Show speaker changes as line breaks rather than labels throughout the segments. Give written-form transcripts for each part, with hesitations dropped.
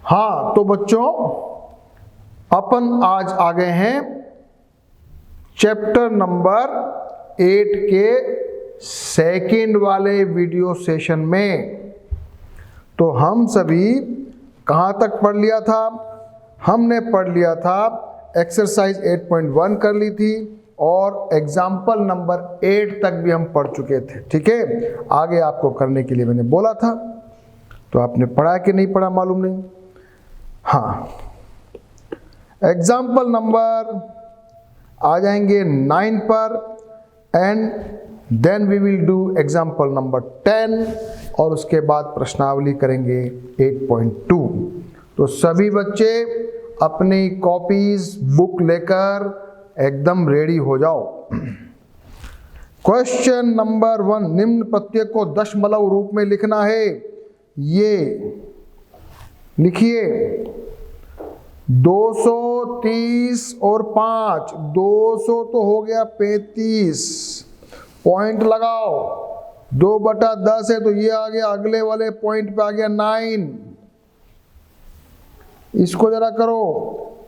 हाँ तो बच्चों, अपन आज आ गए हैं चैप्टर नंबर 8 के सेकंड वाले वीडियो सेशन में। तो हम सभी कहाँ तक पढ़ लिया था? हमने पढ़ लिया था एक्सरसाइज 8.1 कर ली थी और एग्जाम्पल नंबर 8 तक भी हम पढ़ चुके थे। ठीक है, आगे आपको करने के लिए मैंने बोला था, तो आपने पढ़ा कि नहीं पढ़ा मालूम नहीं। हाँ, एग्जाम्पल नंबर आ जाएंगे 9 पर and then we will do example number 10 और उसके बाद प्रश्नावली करेंगे 8.2। तो सभी बच्चे अपनी कॉपीज बुक लेकर एकदम रेडी हो जाओ। क्वेश्चन नंबर 1, निम्न प्रत्यय को दशमलव रूप में लिखना है। ये लिखिए 230 और 5, 200 तो हो गया 35, पॉइंट लगाओ। 2/10 है तो ये आ गया, अगले वाले पॉइंट पे आ गया 9। इसको जरा करो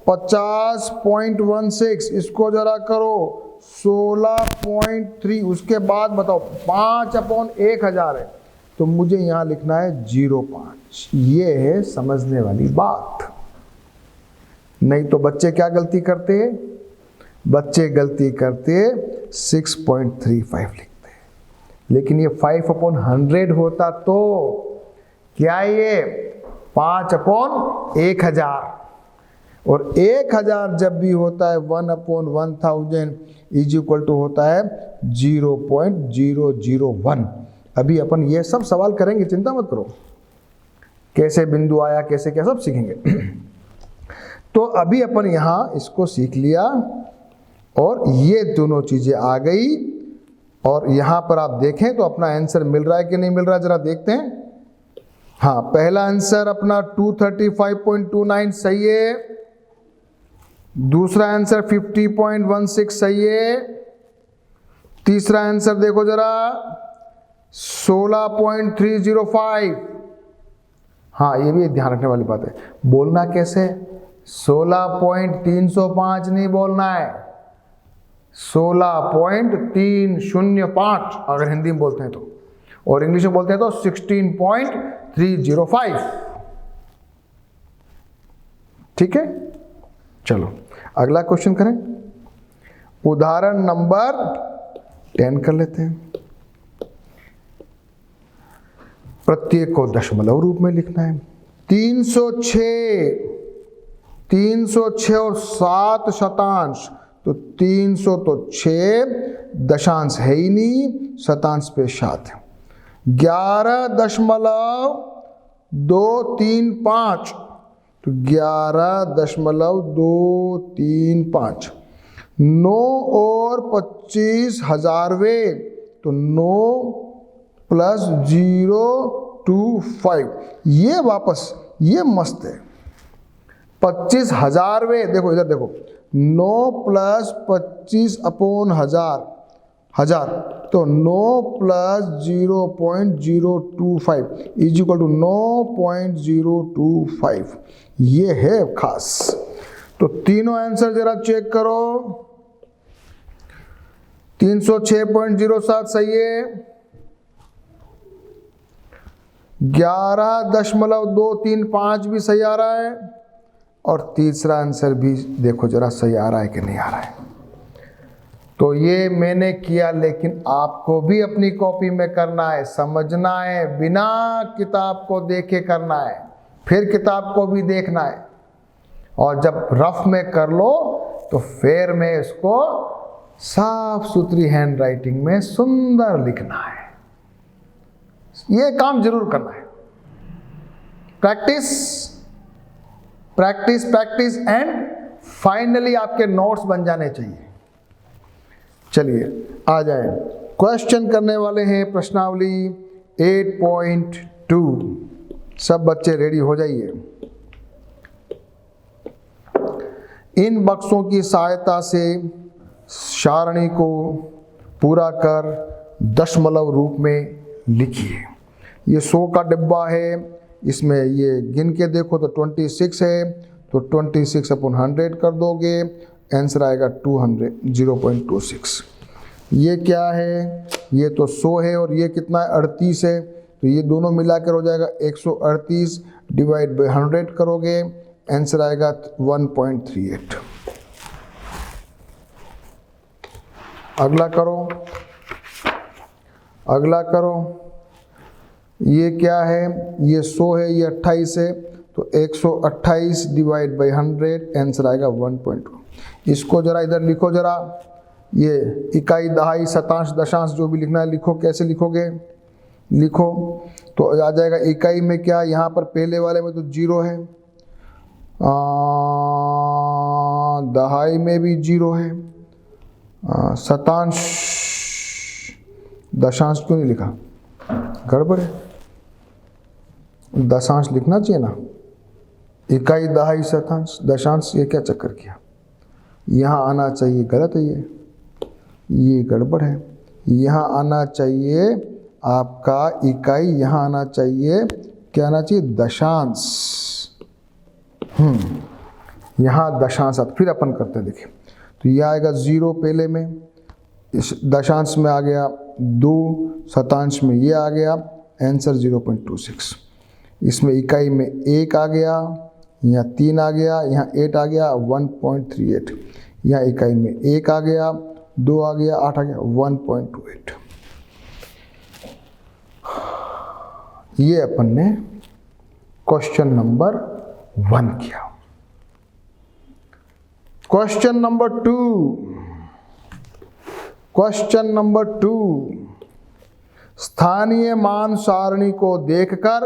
50.16, इसको जरा करो 16.3, उसके बाद बताओ 5/1000 है तो मुझे यहां लिखना है 0.5। ये है समझने वाली बात। नहीं तो बच्चे क्या गलती करते हैं? बच्चे गलती करते 6.35 लिखते हैं, लेकिन ये 5/100 होता तो क्या ये 5/1000, और 1000 जब भी होता है 1/1000 इज इक्वल टू होता है 0.001। अभी अपन ये सब सवाल करेंगे, चिंता मत करो, कैसे बिंदु आया कैसे क्या सब सीखेंगे। तो अभी अपन यहां इसको सीख लिया और ये दोनों चीजें आ गई, और यहां पर आप देखें तो अपना आंसर मिल रहा है कि नहीं मिल रहा है, जरा देखते हैं। हाँ, पहला आंसर अपना 235.29 सही है, दूसरा आंसर 50.16 सही है, तीसरा आंसर देखो जरा 16.305। हाँ, ये भी ध्यान रखने वाली बात है, बोलना कैसे? 16.305 नहीं बोलना है, 16.305 अगर हिंदी में बोलते हैं तो, और इंग्लिश में बोलते हैं तो 16.305। ठीक है, चलो अगला क्वेश्चन करें। उदाहरण नंबर 10 कर लेते हैं। प्रत्येक को दशमलव रूप में लिखना है। 306 और 7 शतांश, तो 300 तो 6 दशांश है ही नहीं, शतांश पे 7 है। 11.235, तो 11.235। 9 और 25 हजारवें, तो 9 + 025। ये वापस ये मस्त है। 25 हजारवें, देखो इधर देखो, 9 + 25/1000, तो 9 + 0.025 इज इक्वल टू 9.025। ये है खास। तो तीनों आंसर जरा चेक करो। 306.07 सही है, 11.235 भी सही आ रहा है, और तीसरा आंसर भी देखो जरा सही आ रहा है कि नहीं आ रहा है। तो ये मैंने किया, लेकिन आपको भी अपनी कॉपी में करना है, समझना है, बिना किताब को देखे करना है, फिर किताब को भी देखना है, और जब रफ में कर लो तो फिर में इसको साफ सुथरी हैंड राइटिंग में सुंदर लिखना है। ये काम जरूर करना है। Practice practice practice and finally आपके नोट्स बन जाने चाहिए। चलिए आ जाएं, क्वेश्चन करने वाले हैं प्रश्नावली 8.2। सब बच्चे रेडी हो जाइए। इन बक्सों की सहायता से सारणी को पूरा कर दशमलव रूप में लिखिए। ये 100 का डिब्बा है, इसमें ये गिन के देखो तो 26 है, तो 26/100 कर दोगे, आंसर आएगा 200 0.26। ये क्या है, ये तो 100 है और ये कितना है 38 है, तो ये दोनों मिलाकर हो जाएगा 138 डिवाइड बाई 100 करोगे, आंसर आएगा 1.38। अगला करो, अगला करो, ये क्या है, ये 100 है, ये 28 है, तो 128 डिवाइड बाई 100, आंसर आएगा 1.2। इसको जरा इधर लिखो, जरा ये इकाई, दहाई, शतांश, दशांश जो भी लिखना है लिखो। कैसे लिखोगे, लिखो तो आ जाएगा इकाई में क्या, यहाँ पर पहले वाले में तो 0 है, दहाई में भी 0 है, शतांश, दशांश क्यों नहीं लिखा, गड़बड़ है, दशांश लिखना चाहिए ना, इकाई, दहाई, शतांश, दशांश, ये क्या चक्कर किया, यहाँ आना चाहिए, गलत है ये गड़बड़ है, यहाँ आना चाहिए आपका इकाई, यहाँ आना चाहिए क्या आना चाहिए, दशांश। यहाँ दशांश, फिर अपन करते हैं, देखिए तो ये आएगा 0 पहले में, इस दशांश में आ गया 2, शतांश में ये आ गया, आंसर 0.26। इसमें इकाई में 1 आ गया, यहाँ 3 आ गया, यहाँ 8 आ गया, 1.38। यहाँ इकाई में 1 आ गया, 2 आ गया, 8 आ गया, 1.28। ये अपन ने क्वेश्चन नंबर 1 किया। क्वेश्चन नंबर 2, क्वेश्चन नंबर 2, स्थानीय मान सारणी को देखकर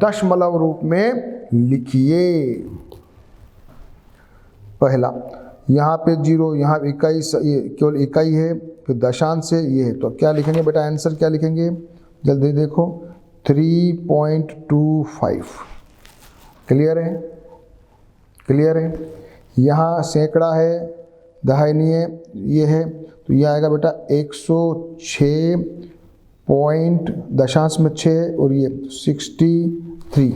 दशमलव रूप में लिखिए। पहला, यहाँ पे 0, यहाँ इकाई, ये केवल इकाई है, फिर दशांश है, ये है, तो क्या लिखेंगे बेटा, आंसर क्या लिखेंगे, जल्दी देखो, 3.25। क्लियर है, क्लियर है। यहाँ सैकड़ा है, दहाई नहीं है, ये है, तो ये आएगा बेटा 106 पॉइंट, दशांश में 6 और ये 63,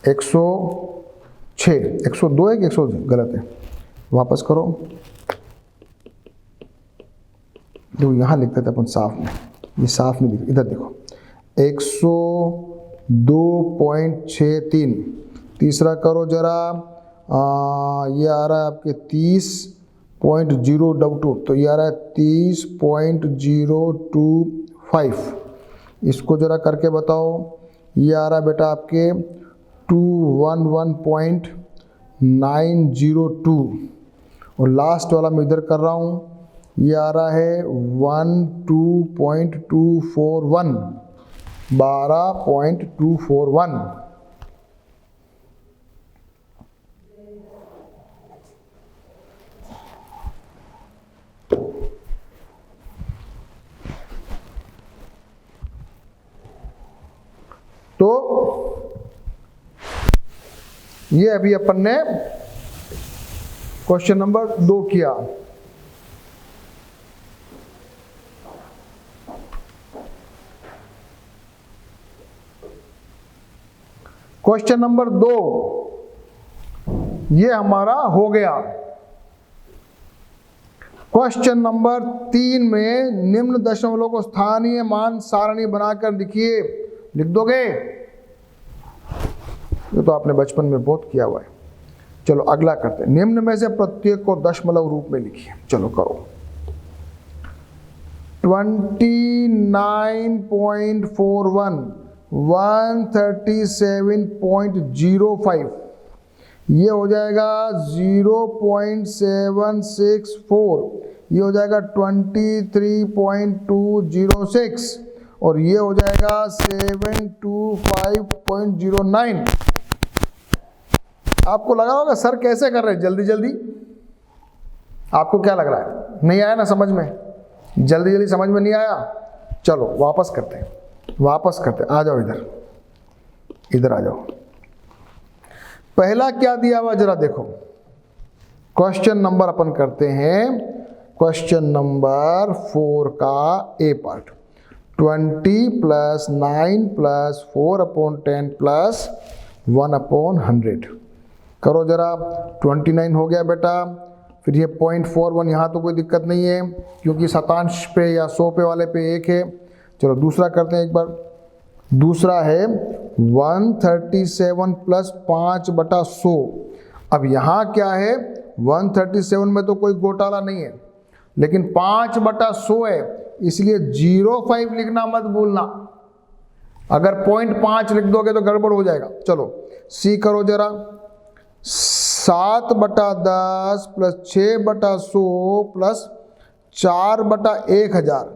106, 102 है कि 100, गलत है, वापस करो, देखो यहाँ लिखते थे अपन साफ में, ये साफ नहीं दिख, इधर देखो 102.63। तीसरा करो जरा, ये आ रहा है आपके 30.022, तो ये आ रहा है 30.025। इसको जरा करके बताओ, ये आ रहा है बेटा आपके 211.902, और लास्ट वाला मैं इधर कर रहा हूँ, ये आ रहा है 12.241, 12.241। तो ये अभी अपन ने क्वेश्चन नंबर 2 किया। क्वेश्चन नंबर 2 ये हमारा हो गया। क्वेश्चन नंबर 3 में निम्न दशमलव को स्थानीय मान सारणी बनाकर लिखिए। लिख दोगे? ये तो आपने बचपन में बहुत किया हुआ है। चलो अगला करते हैं। निम्न में से प्रत्येक को दशमलव रूप में लिखिए। चलो करो। 29.41, 137.05, ये हो जाएगा 0.764, ये हो जाएगा 23.206 और ये हो जाएगा 725.09। आपको लगा होगा सर कैसे कर रहे हैं जल्दी जल्दी? आपको क्या लग रहा है? नहीं आया ना समझ में? जल्दी जल्दी समझ में नहीं आया? चलो वापस करते हैं, वापस करते हैं। आ जाओ इधर, इधर आ जाओ। पहला क्या दिया हुआ जरा देखो। क्वेश्चन नंबर अपन करते हैं क्वेश्चन नंबर 4 का ए पार्ट। 20 plus 9 plus 4/10 plus 1/100। करो जरा, 29 हो गया बेटा। फिर ये 0.41, यहाँ तो कोई दिक्कत नहीं है क्योंकि शतांश पे या 100 पे वाले पे 1 है। चलो दूसरा करते हैं एक बार। दूसरा है 137 प्लस 5/100। अब यहाँ क्या है, 137 में तो कोई घोटाला नहीं है, लेकिन 5/100 है, इसलिए 05 लिखना मत भूलना। अगर 0.5 लिख दोगे तो गड़बड़ हो जाएगा। चलो सी करो जरा। 7/10 प्लस 6/100 प्लस 4/1000।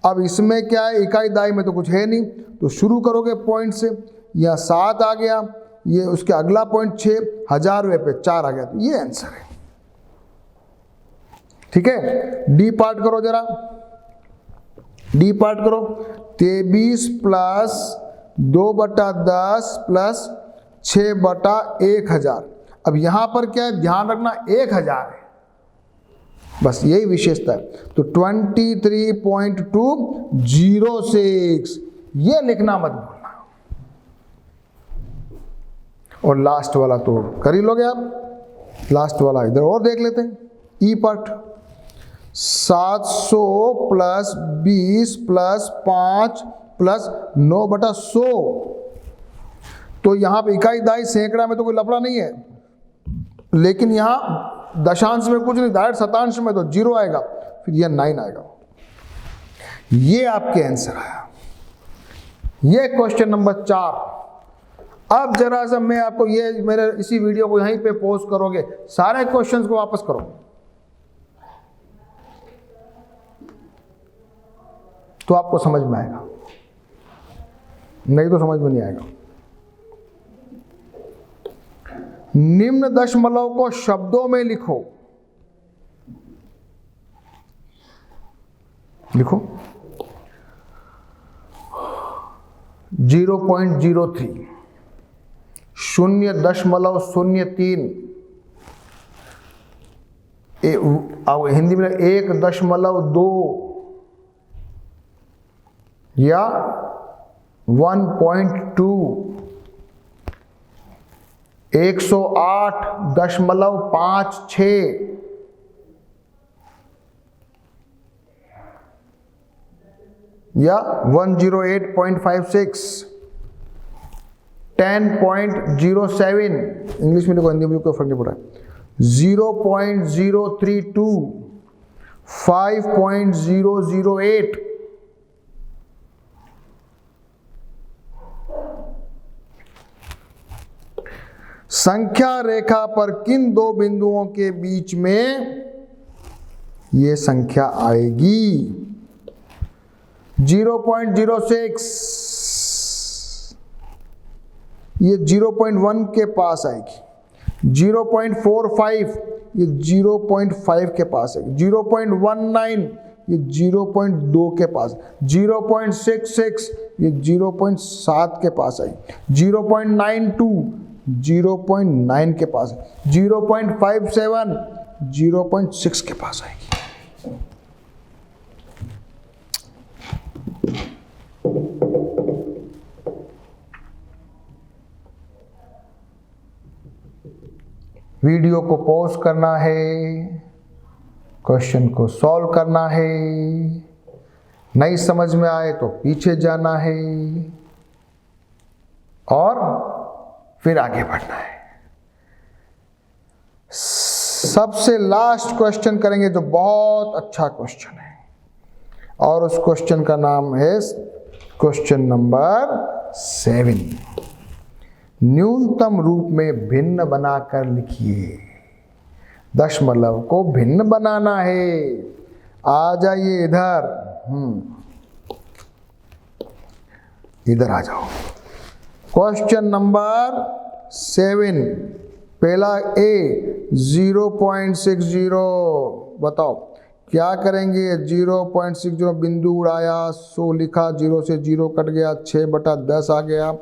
अब इसमें क्या है, इकाई दाई में तो कुछ है नहीं, तो शुरू करोगे पॉइंट से। यह 7 आ गया, ये उसके अगला पॉइंट 6, 1000 रुपये पे 4 आ गया, तो ये आंसर है। ठीक है, डी पार्ट करो जरा। डी पार्ट करो। 23 प्लस 2/10 प्लस 6/1000। अब यहां पर क्या है, ध्यान रखना 1000 है, बस यही विशेषता है। तो 23.206 ये लिखना मत भूलना। और लास्ट वाला तो कर ही लोगे आप। लास्ट वाला इधर और देख लेते हैं। ई पार्ट 700 प्लस 20 प्लस 5 प्लस 9/100। तो यहां पे इकाई दाई सैकड़ा में तो कोई लफड़ा नहीं है, लेकिन यहां दशांश में कुछ नहीं, डायरेक्ट शतांश में तो 0 आएगा, फिर यह 9 आएगा। ये आपके आंसर आया। ये क्वेश्चन नंबर 4। अब जरा सा मैं आपको ये मेरे इसी वीडियो को यहीं पे पॉज करोगे, सारे क्वेश्चंस को वापस करो, तो आपको समझ में आएगा, नहीं तो समझ में नहीं आएगा। निम्न दशमलव को शब्दों में लिखो। लिखो 0.03, 0.03, अब हिंदी में 1.2 या 1.2, 108.56 या 108.56, 10.07, इंग्लिश में लिखो, हिंदी में कोई फर्क नहीं पड़ रहा है, 0.032, 5.008, संख्या रेखा पर किन दो बिंदुओं के बीच में ये संख्या आएगी? 0.06 ये 0.1 के पास आएगी, 0.45 ये 0.5 के पास आएगी, 0.19 ये 0.2 के पास, 0.66 ये 0.7 के पास आएगी, 0.92 0.9 के पास, 0.57 0.6 के पास आएगी। वीडियो को पॉज करना है, क्वेश्चन को सॉल्व करना है, नहीं समझ में आए तो पीछे जाना है और फिर आगे बढ़ना है। सबसे लास्ट क्वेश्चन करेंगे जो बहुत अच्छा क्वेश्चन है, और उस क्वेश्चन का नाम है क्वेश्चन नंबर 7। न्यूनतम रूप में भिन्न बनाकर लिखिए। दशमलव को भिन्न बनाना है। आ जाइए इधर, इधर आ जाओ। क्वेश्चन नंबर 7, पहला ए 0.60, बताओ क्या करेंगे? 0.60 बिंदु उड़ाया, 100 लिखा, 0 से 0 कट गया, 6/10 आ गया,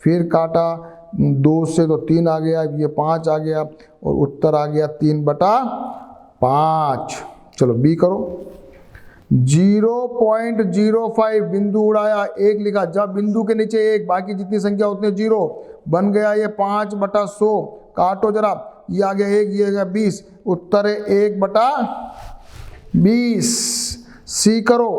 फिर काटा, 2 से तो 3 आ गया, ये 5 आ गया और उत्तर आ गया 3/5। चलो बी करो। 0.05 बिंदु उड़ाया, एक लिखा, जब बिंदु के नीचे एक, बाकी जितनी संख्या उतने जीरो, बन गया ये 5/100। काटो जरा, ये आ गया 1, ये आ गया 20, उत्तर है 1/20। सी करो,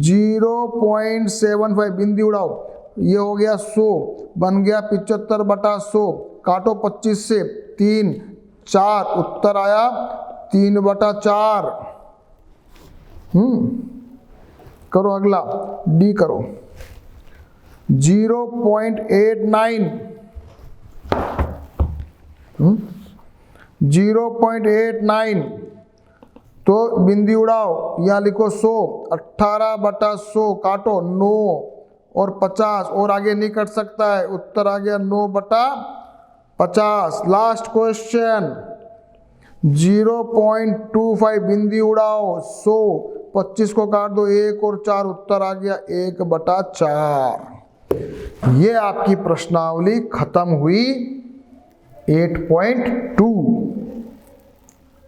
0.75 बिंदु उड़ाओ, ये हो गया 100, बन गया 75/100। काटो 25 से, 3, 4, उत्तर आया 3/4। करो अगला, डी करो, 0.89, 0.89, तो बिंदी उड़ाओ, यहाँ लिखो 100, 18/100, काटो 9 और 50, और आगे नहीं कट सकता है, उत्तर आ गया 9/50। लास्ट क्वेश्चन, 0.25 बिंदी उड़ाओ, 100, 25 को काट दो, 1 और 4, उत्तर आ गया 1/4। ये आपकी प्रश्नावली खत्म हुई 8.2।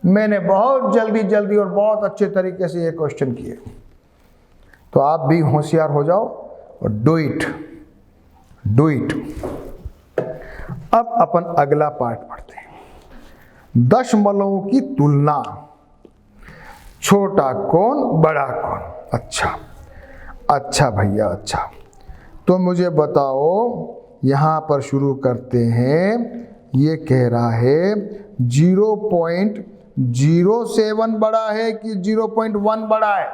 मैंने बहुत जल्दी और बहुत अच्छे तरीके से ये क्वेश्चन किए, तो आप भी होशियार हो जाओ और डू इट। अब अपन अगला पार्ट पढ़ते हैं, दशमलवों की तुलना, छोटा कौन बड़ा कौन। अच्छा भैया, अच्छा, तो मुझे बताओ, यहां पर शुरू करते हैं। ये कह रहा है 0.07 बड़ा है कि 0.1 बड़ा है।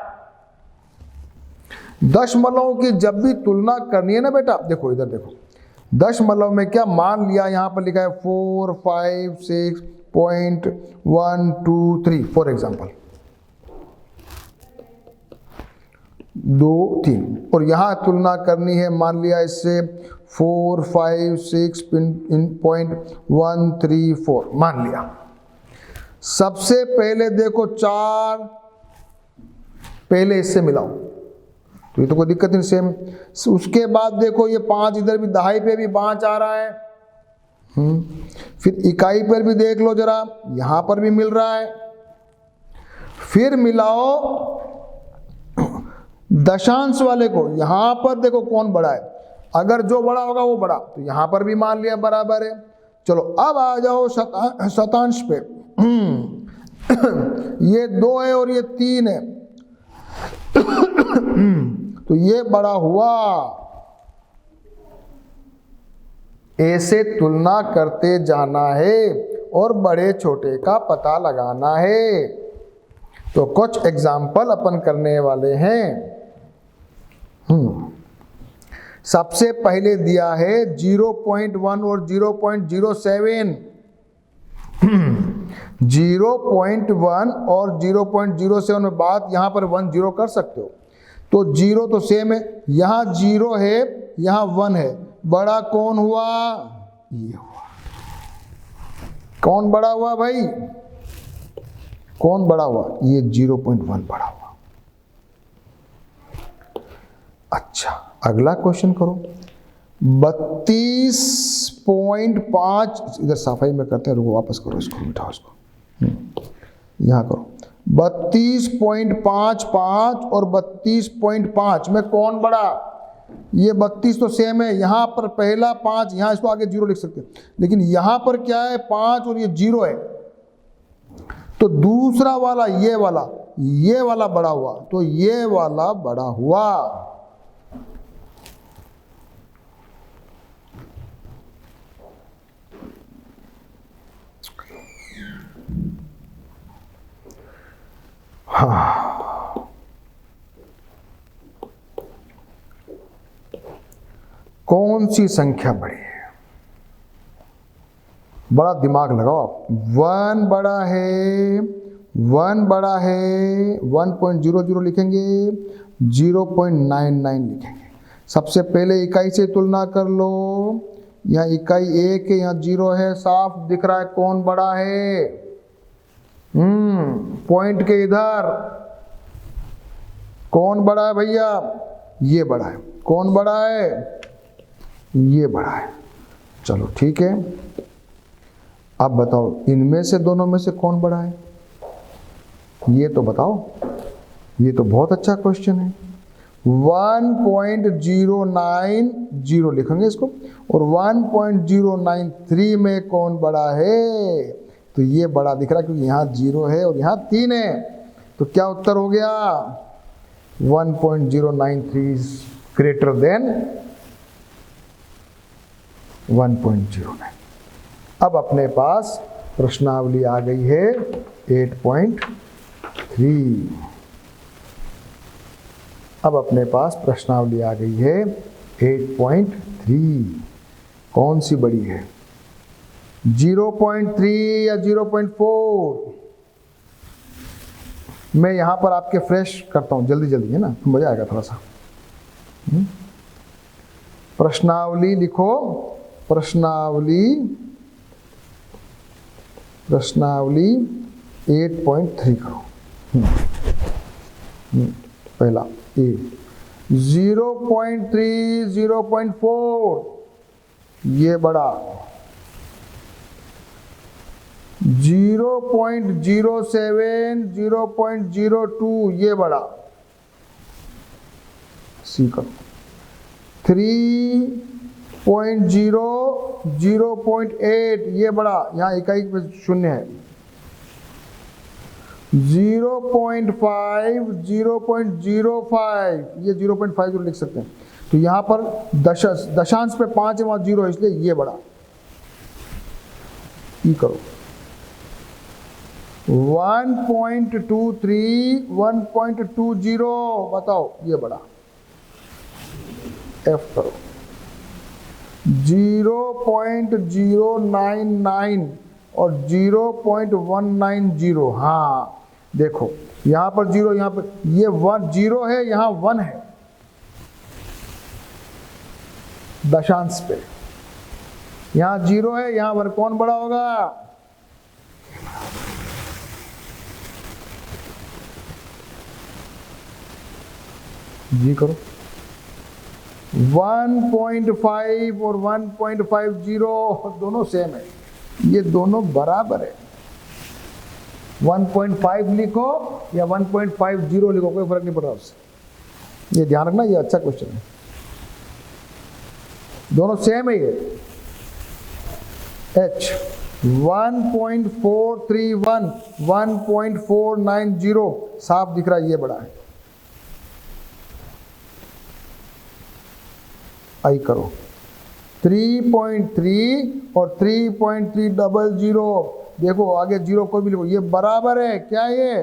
दशमलवों की जब भी तुलना करनी है ना बेटा, देखो इधर देखो, दशमलव में क्या मान लिया, यहां पर लिखा है 4, 5, 6.123 फॉर एग्जाम्पल, 2, 3, और यहां तुलना करनी है, मान लिया इससे 4, 5, 6.134 मान लिया। सबसे पहले देखो 4 पहले इससे मिलाओ, तो ये तो कोई दिक्कत नहीं, सेम। उसके बाद देखो ये 5, इधर भी दहाई पे भी 5 आ रहा है। फिर इकाई पर भी देख लो जरा, यहां पर भी मिल रहा है। फिर मिलाओ दशांश वाले को, यहां पर देखो कौन बड़ा है, अगर जो बड़ा होगा वो बड़ा, तो यहां पर भी मान लिया बराबर है। चलो अब आ जाओ शतांश पे, ये 2 है और ये 3 है, तो ये बड़ा हुआ। ऐसे तुलना करते जाना है और बड़े छोटे का पता लगाना है। तो कुछ एग्जाम्पल अपन करने वाले हैं। सबसे पहले दिया है 0.1 और 0.07। 0.1 और 0.07 में बात, यहां पर 1 0 कर सकते हो, तो 0 तो सेम है, यहां 0 है, यहां 1 है, बड़ा कौन हुआ, ये हुआ। कौन बड़ा हुआ भाई, कौन बड़ा हुआ, ये 0.1 बड़ा हुआ। अच्छा, अगला क्वेश्चन करो, 32.5, इधर सफाई में करते हैं, रुको वापस करो इसको, मिटाओ इसको, यहां करो। 32.55 और 32.5 में कौन बड़ा, ये 32 तो सेम है, यहां पर पहला 5, यहां इसको आगे 0 लिख सकते हैं, लेकिन यहां पर क्या है 5 और ये 0 है, तो दूसरा वाला ये वाला बड़ा हुआ, तो ये वाला बड़ा हुआ। हाँ, कौन सी संख्या बड़ी है, बड़ा दिमाग लगाओ आप। 1 बड़ा है, 1.00 लिखेंगे, 0.99 लिखेंगे। सबसे पहले इकाई से तुलना कर लो, यहाँ इकाई 1 है, यहाँ 0 है, साफ दिख रहा है कौन बड़ा है। पॉइंट के इधर कौन बड़ा है भैया, ये बड़ा है। कौन बड़ा है, ये बड़ा है। चलो ठीक है, अब बताओ इनमें से दोनों में से कौन बड़ा है, ये तो बताओ। ये तो बहुत अच्छा क्वेश्चन है। 1.090 लिखेंगे इसको, और 1.093 में कौन बड़ा है? तो ये बड़ा दिख रहा है क्योंकि यहाँ 0 है और यहाँ 3 है। तो क्या उत्तर हो गया? 1.093 ग्रेटर देन 1.09। अब अपने पास प्रश्नावली आ गई है 8.3। अब अपने पास प्रश्नावली आ गई है 8.3। कौन सी बड़ी है? 0.3 या 0.4? मैं यहां पर आपके फ्रेश करता हूं, जल्दी जल्दी, है ना, तो मजा आएगा थोड़ा सा। प्रश्नावली लिखो, प्रश्नावली 8.3 करो। पहला ए 0.3, 0.4 ये बड़ा, 0.07, 0.02 ये बड़ा, सी करो। 3.0, 0.8 ये बड़ा, यहाँ इकाई में शून्य है। 0.5, 0.05 ये 0.50 लिख सकते हैं। तो यहाँ पर दशांश पे 5 है, वहाँ 0 है, इसलिए ये बड़ा। ई करो। 1.23, 1.20 बताओ ये बड़ा। एफ करो। 0.099 और 0.190, हाँ देखो यहाँ पर 0, यहाँ पर ये 0 है, यहाँ 1 है दशांश पे, यहाँ 0 है, यहाँ 1, कौन बड़ा होगा? जी करो। 1.5 और 1.50 दोनों सेम है, ये दोनों बराबर है। 1.5 लिखो या 1.50 लिखो, कोई फर्क नहीं पड़ रहा उससे। ये ध्यान रखना, ये अच्छा क्वेश्चन है, दोनों सेम है। ये H 1.431, 1.490 साफ दिख रहा है, ये बड़ा है। आई करो। 3.3 और 3.300 देखो, आगे 0 कोई भी लिखो, ये बराबर है। क्या ये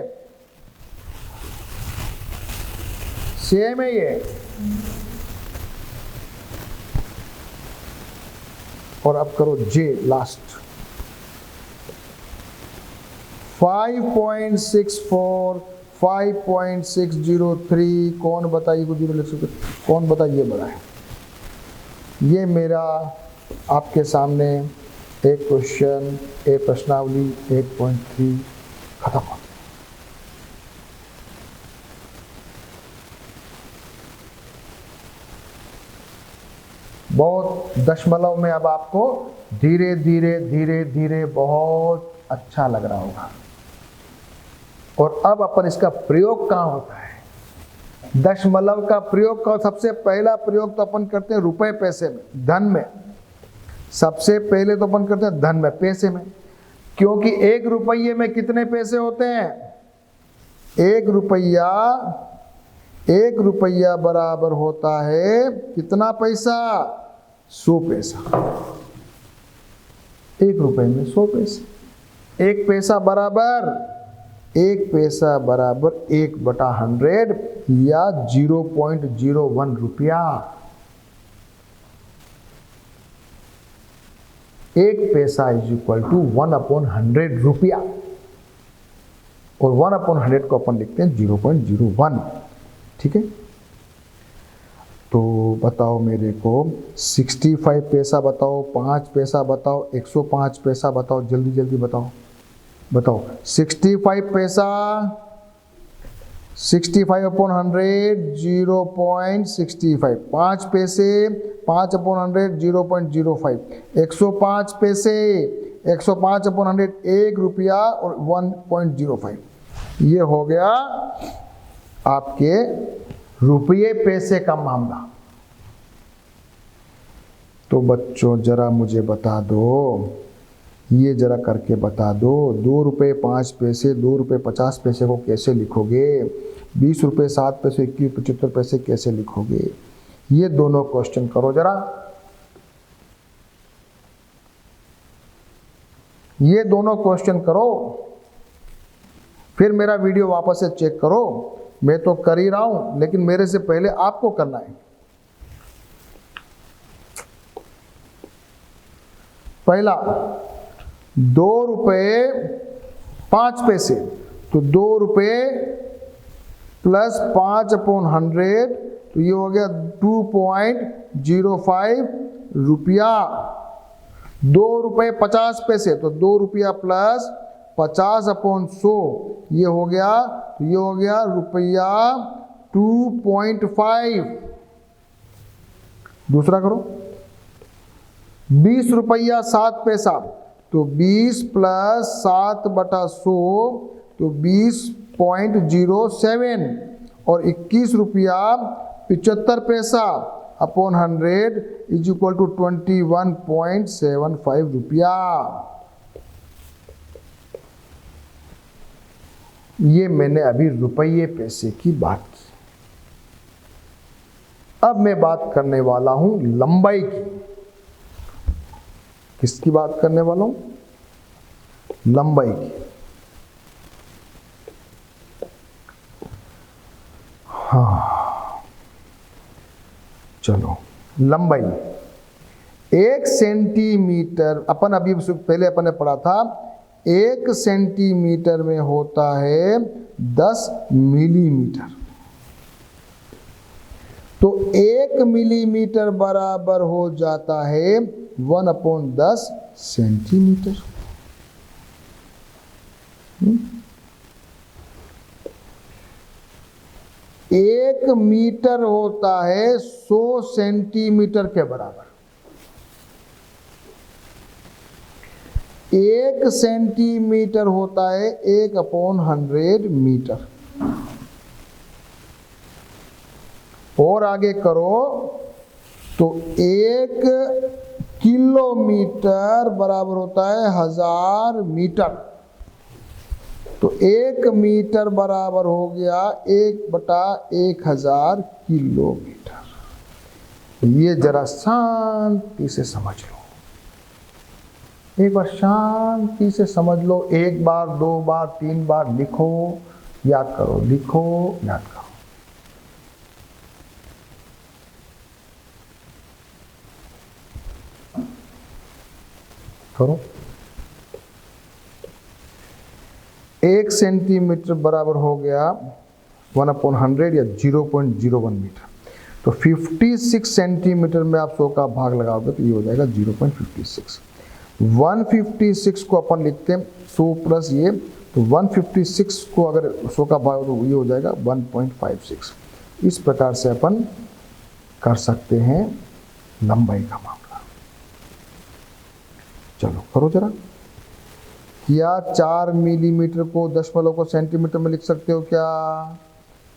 सेम है? ये और अब करो J लास्ट। 5.64, 5.603 कौन बताइए? को 0 लिख सकते, कौन बताइए बड़ा है? ये मेरा आपके सामने एक क्वेश्चन, एक प्रश्नावली 8.3 खत्म हो गया। बहुत दशमलव में अब आपको धीरे धीरे धीरे धीरे बहुत अच्छा लग रहा होगा। और अब अपन इसका प्रयोग कहाँ होता है? दशमलव का प्रयोग का सबसे पहला प्रयोग तो अपन करते हैं रुपए पैसे में, धन में। सबसे पहले तो अपन करते हैं धन में, पैसे में, क्योंकि 1 रुपये में कितने पैसे होते हैं? 1 रुपया बराबर होता है कितना पैसा? 100 पैसा। 1 रुपये में 100 पैसे। 1 पैसा बराबर 1/100 या 0.01 रुपया। 1 पैसा इज इक्वल टू 1/100 रुपया, और 1/100 को अपन लिखते हैं 0.01। ठीक है, तो बताओ मेरे को 65 पैसा बताओ, 5 पैसा बताओ, 105 पैसा बताओ, जल्दी जल्दी बताओ। 65 पैसा, 65/100 0.65, 5 पैसे 5/100 0.05, 105 पैसे 105/100 1 रुपया और 1.05। ये हो गया आपके रुपये पैसे का मामला। तो बच्चों जरा मुझे बता दो, ये जरा करके बता दो, 2 रुपये 5 पैसे, 2 रुपये 50 पैसे को कैसे लिखोगे? 20 रुपये 7 पैसे, 21 75 पैसे कैसे लिखोगे? ये दोनों क्वेश्चन करो जरा, ये दोनों क्वेश्चन करो, फिर मेरा वीडियो वापस से चेक करो। मैं तो कर ही रहा हूं, लेकिन मेरे से पहले आपको करना है। पहला 2 रुपये 5 पैसे, तो 2 रुपये प्लस 5/100, तो ये हो गया 2.05 रुपया। 2 रुपये 50 पैसे, तो 2 रुपया प्लस 50/100, ये हो गया रुपया 2.5। दूसरा करो, 20 रुपया 7 पैसा, तो 20 प्लस 7/100, तो 20.07, और 21 रुपया 75 पैसा अपॉन 100 इज इक्वल टू 21.75 रुपया। ये मैंने अभी रुपये पैसे की बात की। अब मैं बात करने वाला हूं लंबाई की। किसकी बात करने वाला हूं? लंबाई की। हाँ चलो, लंबाई 1 सेंटीमीटर, अपन अभी पहले अपन ने पढ़ा था 1 सेंटीमीटर में होता है 10 मिलीमीटर। तो 1 मिलीमीटर बराबर हो जाता है 1/10 सेंटीमीटर। 1 मीटर होता है 100 सेंटीमीटर के बराबर। 1 सेंटीमीटर होता है 1/100 मीटर। और आगे करो तो 1 किलोमीटर बराबर होता है 1000 मीटर। तो 1 मीटर बराबर हो गया 1/1000 किलोमीटर। ये जरा शांति से समझ लो, एक बार शांति से समझ लो। 1 बार 2 बार 3 बार लिखो, याद करो, लिखो, याद करो। करो। 1 सेंटीमीटर बराबर हो गया 1/100 या 0.01 मीटर। तो 56 सेंटीमीटर में आप 100 का भाग लगाओगे तो ये हो जाएगा 0.56। 156 को अपन लिखते हैं 100 प्लस ये, तो 156 को अगर 100 का भाग तो ये हो जाएगा 1.56। इस प्रकार से अपन कर सकते हैं लंबाई का मामला। चलो करो जरा। क्या 4 मिलीमीटर को दशमलव को सेंटीमीटर में लिख सकते हो क्या?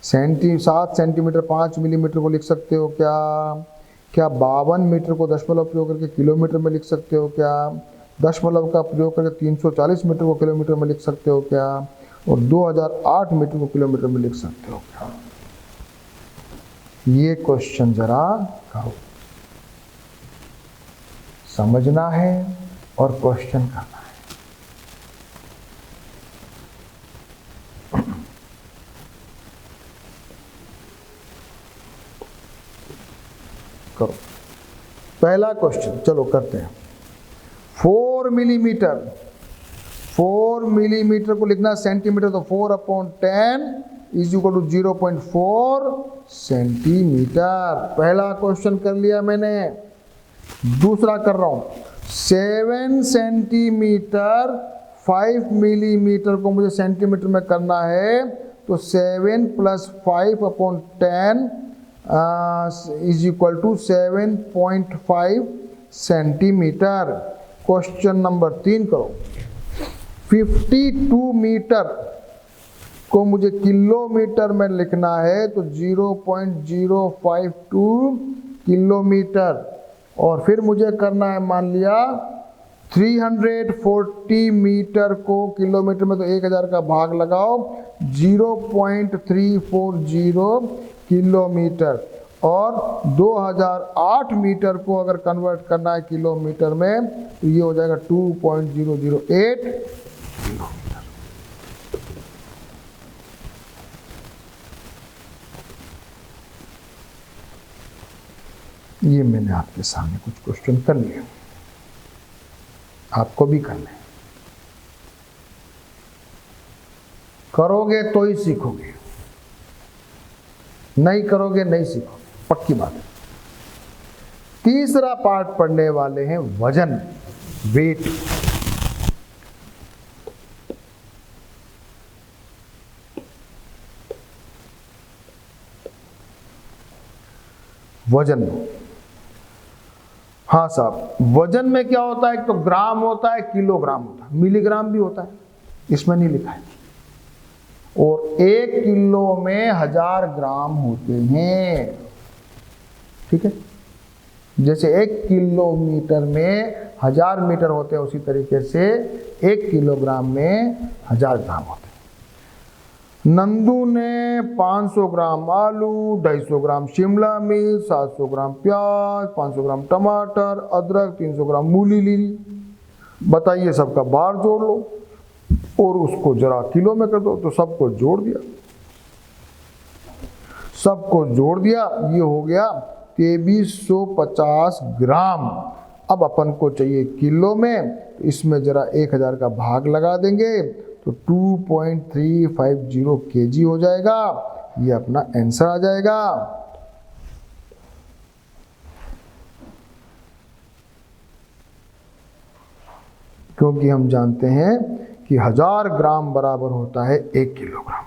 7 सेंटीमीटर 5 मिलीमीटर को लिख सकते हो क्या? क्या 52 मीटर को दशमलव प्रयोग करके किलोमीटर में लिख सकते हो क्या? दशमलव का प्रयोग करके 340 मीटर को किलोमीटर में लिख सकते हो क्या? और 2008 मीटर को किलोमीटर में लिख सकते हो क्या? ये क्वेश्चन जरा करो। समझना है और क्वेश्चन करना है। करो। पहला क्वेश्चन चलो करते हैं। 4 मिलीमीटर, 4 मिलीमीटर को लिखना सेंटीमीटर, तो 4/10 इज इक्वल टू 0.4 सेंटीमीटर। पहला क्वेश्चन कर लिया मैंने। दूसरा कर रहा हूं। 7 सेंटीमीटर 5 मिलीमीटर को मुझे सेंटीमीटर में करना है, तो 7 + 5/10 is equal to 7.5 centimetre. Question number 3 करो। 52 मीटर इसको मुझे किलोमीटर में लिखना है तो 0.052 किलोमीटर, और फिर मुझे करना है, मान लिया 340 मीटर को किलोमीटर में तो 1000 का भाग लगाओ, 0.340 किलोमीटर, और 2008 मीटर को अगर कन्वर्ट करना है किलोमीटर में तो ये हो जाएगा 2.008 किलोमीटर। ये मैंने आपके सामने कुछ क्वेश्चन कर लिए, आपको भी करने हैं। करोगे तो ही सीखोगे, नहीं करोगे नहीं सीखोगे, पक्की बात है। तीसरा पार्ट पढ़ने वाले हैं वजन, वेट। वजन, हाँ साहब, वजन में क्या होता है? एक तो ग्राम होता है, किलोग्राम होता है, मिलीग्राम भी होता है, इसमें नहीं लिखा है। और 1 किलो में 1000 ग्राम होते हैं, ठीक है। जैसे 1 किलोमीटर में 1000 मीटर होते हैं, उसी तरीके से 1 किलोग्राम में 1000 ग्राम होते हैं। नंदू ने 500 ग्राम आलू, 250 ग्राम शिमला मिर्च, 700 ग्राम प्याज, 500 ग्राम टमाटर, अदरक, 300 ग्राम मूली ली। बताइए, सबका भार जोड़ लो और उसको जरा किलो में कर दो, तो सबको जोड़ दिया, सबको जोड़ दिया, ये हो गया 2350 ग्राम। अब अपन को चाहिए किलो में, तो इसमें जरा 1000 का भाग लगा देंगे तो 2.350 kg हो जाएगा। ये अपना आंसर आ जाएगा। क्योंकि हम जानते हैं कि 1000 ग्राम बराबर होता है 1 किलोग्राम।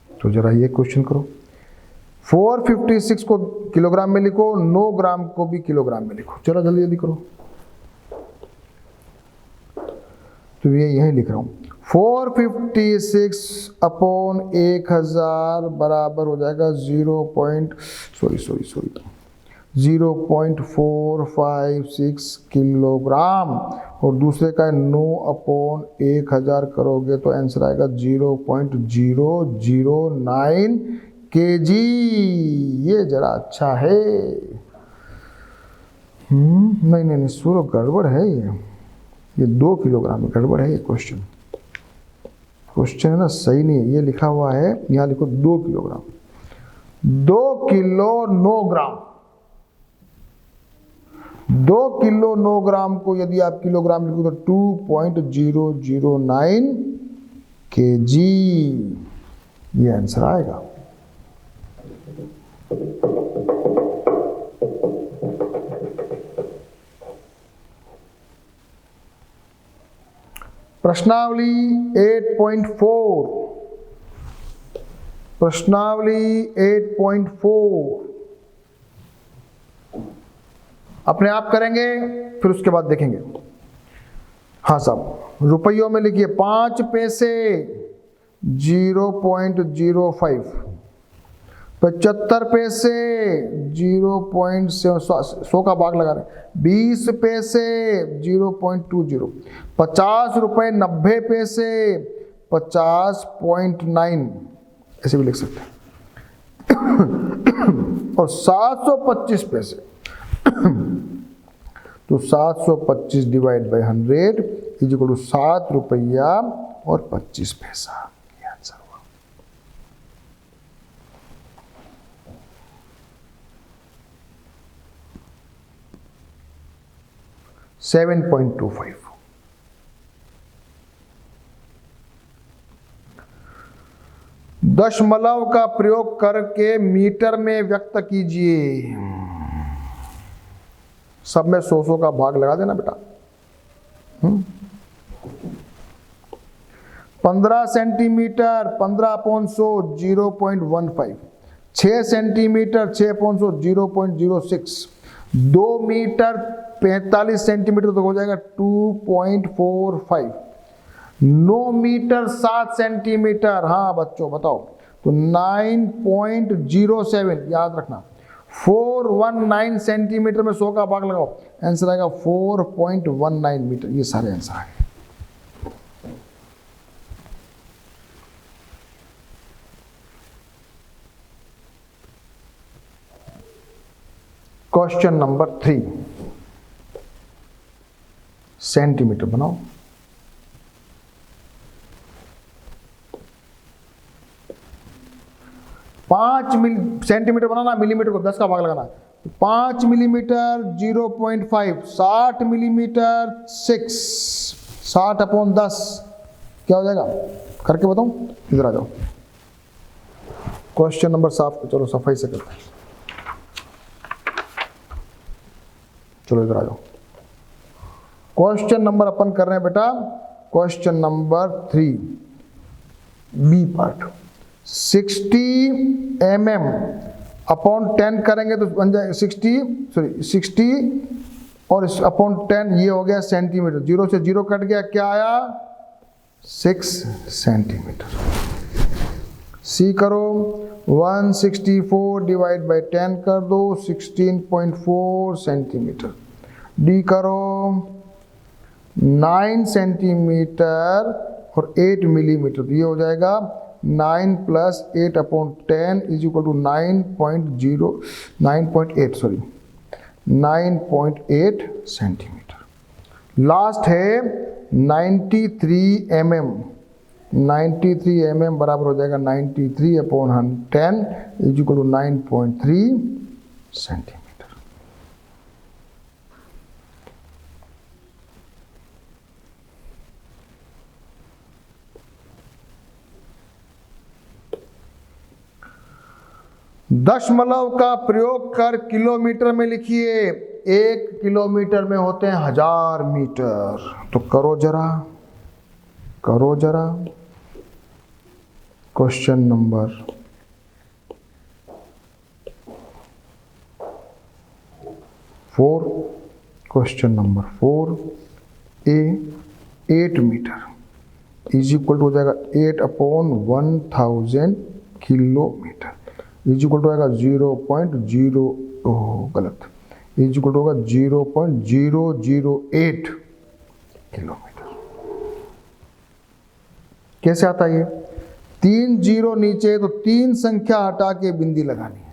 तो जरा ये क्वेश्चन करो, 456 को किलोग्राम में लिखो, 9 ग्राम को भी किलोग्राम में लिखो। चलो जल्दी जल्दी करो। तो ये यही लिख रहा हूं, 456 अपॉन 1000 बराबर हो जाएगा 0.456 किलोग्राम, और दूसरे का 9 अपॉन 1000 करोगे तो आंसर आएगा 0.009 kg। ये जरा अच्छा है। नहीं नहीं नहीं, सूरो गड़बड़ है ये 2 किलोग्राम में गड़बड़ है। ये क्वेश्चन है ना, सही नहीं है। ये लिखा हुआ है, यहाँ लिखो 2 किलोग्राम, 2 किलो 9 ग्राम। 2 किलो 9 ग्राम को यदि आप किलोग्राम लिखो तो 2.009 kg, ये आंसर आएगा। प्रश्नावली 8.4, प्रश्नावली 8.4 अपने आप करेंगे, फिर उसके बाद देखेंगे। हाँ साहब, रुपयों में लिखिए 5 पैसे 0.05, 75 पैसे 0.100 का भाग लगा रहे, 20 पैसे 0.20, 50 रुपये 90 पैसे 50.9, ऐसे भी लिख सकते हैं। और 725 पैसे तो 725 divide by 100 is equal to 7 रुपया और 25 पैसा। ये आंसर हुआ। $7.25। दशमलव का प्रयोग करके मीटर में व्यक्त कीजिए। सब में 100 का भाग लगा देना बेटा। 15 सेंटीमीटर 15/100 0.15, 6 सेंटीमीटर 6/100 0.06, 2 मीटर 45 सेंटीमीटर तो हो जाएगा 2.45। 9 मीटर 7 सेंटीमीटर, हाँ बच्चों बताओ, तो 9.07 याद रखना। 419 सेंटीमीटर में 100 का भाग लगाओ, आंसर आएगा 4.19 मीटर। ये सारे आंसर आए। क्वेश्चन नंबर 3, सेंटीमीटर बनाओ। 5 सेंटीमीटर बनाना, मिलीमीटर को 10 का भाग लगाना। 5 मिलीमीटर 0.5, 60 मिलीमीटर 6, 60/10 क्या हो जाएगा, करके बताऊं? इधर आ जाओ, क्वेश्चन नंबर साफ, चलो सफाई से करते हैं। चलो इधर आ जाओ, क्वेश्चन नंबर अपन कर रहे हैं बेटा, question number 3 B part. 60 mm upon 10 करेंगे तो बन जाए 60 और अपॉन 10 ये हो गया सेंटीमीटर। 0 से 0 कट गया, क्या आया? 6 सेंटीमीटर। सी करो, 164 डिवाइड बाई 10 कर दो, 16.4 सेंटीमीटर। डी करो, 9 सेंटीमीटर और 8 मिलीमीटर, तो ये हो जाएगा 9 + 8/10 is equal to 9.8 centimetre. Last है 93 mm। 93 mm बराबर हो जाएगा 93/10 इज इक्वल टू 9.3 सेंटीमीटर। दशमलव का प्रयोग कर किलोमीटर में लिखिए। 1 किलोमीटर में होते हैं 1000 मीटर। तो करो जरा question number 4। Question number 4 A 8 metre is equal to हो जाएगा 8/1000 किलोमीटर इज इक्वल टू आएगा 0.0 गलत इज इक्वल टू होगा 0.008 किलोमीटर। कैसे आता है ये? 3 जीरो नीचे तो 3 संख्या हटा के बिंदी लगानी है।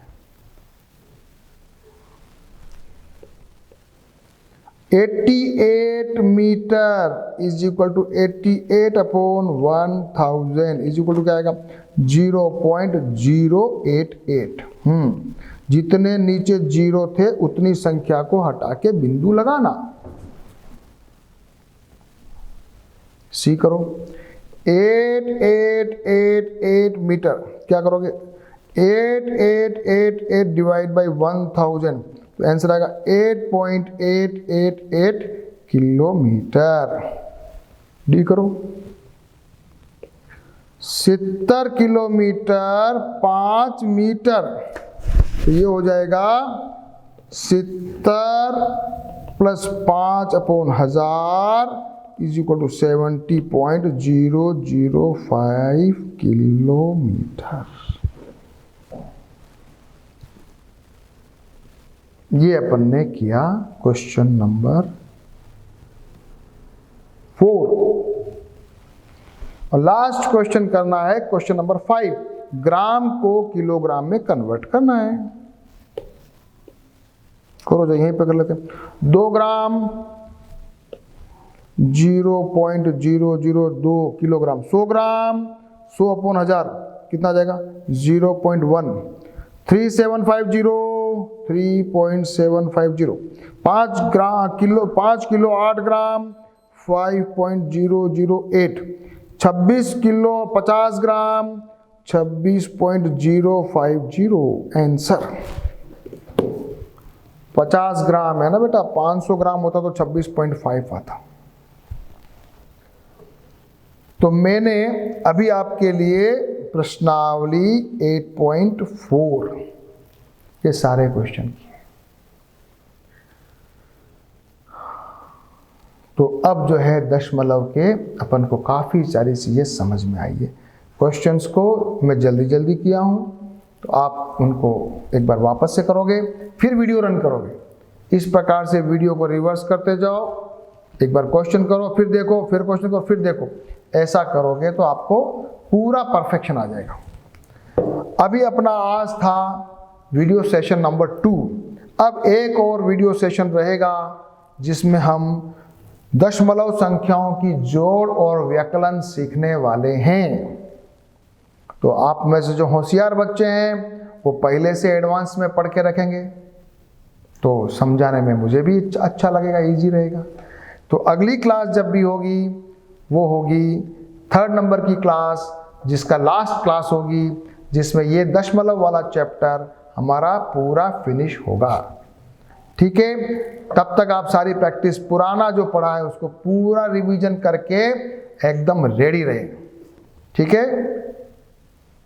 88 metre is equal to 88/1000 is equal to क्या आएगा? 0.088। जितने नीचे जीरो थे उतनी संख्या को हटा के बिंदु लगाना। सी करो, 8888 मीटर क्या करोगे? 8888 डिवाइड बाई 1000 तो आंसर आएगा 8.888 किलोमीटर। डी करो, 70 किलोमीटर 5 मीटर तो ये हो जाएगा 70 + 5/1000 इज इक्वल टू 70.005 किलोमीटर। ये अपन ने किया क्वेश्चन नंबर 4। और लास्ट क्वेश्चन करना है क्वेश्चन नंबर 5। ग्राम को किलोग्राम में कन्वर्ट करना है। करो जो यहीं पे कर लेते हैं। 2 ग्राम 0.002 किलोग्राम। 100 ग्राम 100/1000 कितना जाएगा? 0.1। 3.750 5 किलो 8 ग्राम 5.008। 26 किलो 50 ग्राम 26.050 आंसर। 50 ग्राम है ना बेटा, 500 ग्राम होता तो 26.5 आता। तो मैंने अभी आपके लिए प्रश्नावली 8.4 के सारे क्वेश्चन किए। तो अब जो है दशमलव के अपन को काफ़ी सारी चीज़ें समझ में आई है। क्वेश्चंस को मैं जल्दी जल्दी किया हूँ, तो आप उनको एक बार वापस से करोगे, फिर वीडियो रन करोगे। इस प्रकार से वीडियो को रिवर्स करते जाओ, एक बार क्वेश्चन करो, फिर देखो, फिर क्वेश्चन करो, फिर देखो। ऐसा करोगे तो आपको पूरा परफेक्शन आ जाएगा। अभी अपना आज था वीडियो सेशन नंबर 2। अब एक और वीडियो सेशन रहेगा जिसमें हम दशमलव संख्याओं की जोड़ और व्यकलन सीखने वाले हैं। तो आप में से जो होशियार बच्चे हैं वो पहले से एडवांस में पढ़ के रखेंगे, तो समझाने में मुझे भी अच्छा लगेगा, इजी रहेगा। तो अगली क्लास जब भी होगी वो होगी 3rd नंबर की क्लास, जिसका लास्ट क्लास होगी, जिसमें ये दशमलव वाला चैप्टर हमारा पूरा फिनिश होगा। ठीक है, तब तक आप सारी प्रैक्टिस, पुराना जो पढ़ा है उसको पूरा रिवीजन करके एकदम रेडी रहे। ठीक है।